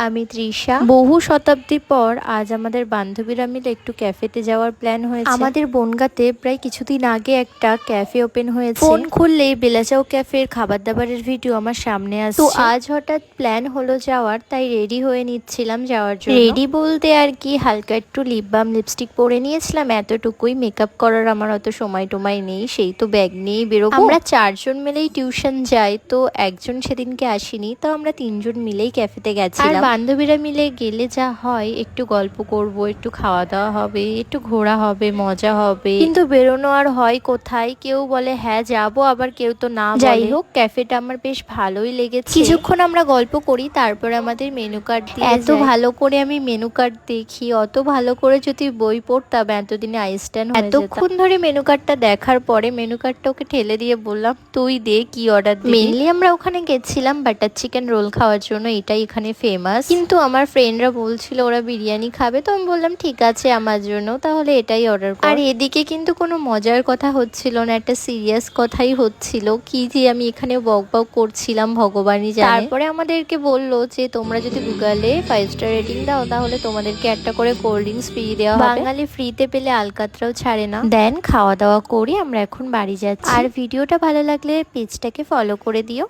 আমি তৃষা। বহু শতাব্দী পর আজ আমাদের বান্ধবীরা মিলে একটু ক্যাফেতে যাওয়ার প্ল্যান হয়েছে। আমাদের বনগাঁতে প্রায় কিছুদিন আগে একটা ক্যাফে ওপেন হয়েছে। ফোন খুললেই বেলাচাও ক্যাফের খাবার দাবারের ভিডিও আমার সামনে আসছে। তো আজ হঠাৎ প্ল্যান হলো যাওয়ার, তাই রেডি হয়ে নিচ্ছিলাম যাওয়ার জন্য। রেডি বলতে আর কি, হালকা একটু লিপ বাম লিপস্টিক পরে নিয়েছিলাম, এতটুকুই। মেকআপ করার আমার অত সময় টময় নেই, সেই তো ব্যাগ নিয়েই বেরোবো। আমরা 4 জন মিলেই টিউশন যাই, তো একজন সেদিনকে আসেনি, তো আমরা 3 জন মিলেই ক্যাফেতে গেছিলাম। আর বান্ধবীরা মিলে গেলে যা হয়, একটু গল্প করব, একটু খাওয়া দাওয়া হবে, একটু ঘোরা হবে, মজা হবে, কিন্তু বেরোনো আর হয় কোথায়। কেউ বলে হ্যাঁ যাবো, আবার কেউ তো না বলে। যাই হোক, ক্যাফেটা আমার বেশ ভালোই লেগেছে। কিছুক্ষণ আমরা গল্প করি, তারপরে আমাদের মেনু কার্ড দিয়ে এত ভালো করে আমি মেনু কার্ড দেখি, অত ভালো করে যদি বই পড়তাম এতদিনে আইনস্টাইন হয়ে যেতাম। এতক্ষণ ধরে মেনু কার্ডটা দেখার পরে মেনু কার্ডটা ওকে ঠেলে দিয়ে বললাম, তুই দে কি অর্ডার দিবি। মেইনলি আমরা ওখানে গেছিলাম বাটার চিকেন রোল খাওয়ার জন্য, এটাই এখানে ফেমাস। কিন্তু আমার ফ্রেন্ডরা বলছিল ওরা বিরিয়ানি খাবে, তো আমি বললাম ঠিক আছে আমার জন্য তাহলে এটাই অর্ডার কর। আর এদিকে কিন্তু কোনো মজার কথা হচ্ছিল না, একটা সিরিয়াস কথাই হচ্ছিল। কি যে আমি এখানে বক বক করছিলাম ভগবানই জানে। তারপরে আমাদেরকে বললো যে তোমরা যদি গুগলে 5 স্টার রেটিং দাও তাহলে তোমাদেরকে একটা করে কোল্ড ড্রিঙ্কস ফ্রি দেওয়া হবে। বাঙালি ফ্রিতে পেলে আলকাতরাও ছাড়ে না। দেন খাওয়া দাওয়া করি আমরা এখন বাড়ি যাচ্ছি। আর ভিডিওটা ভালো লাগলে পেজটাকে ফলো করে দিও।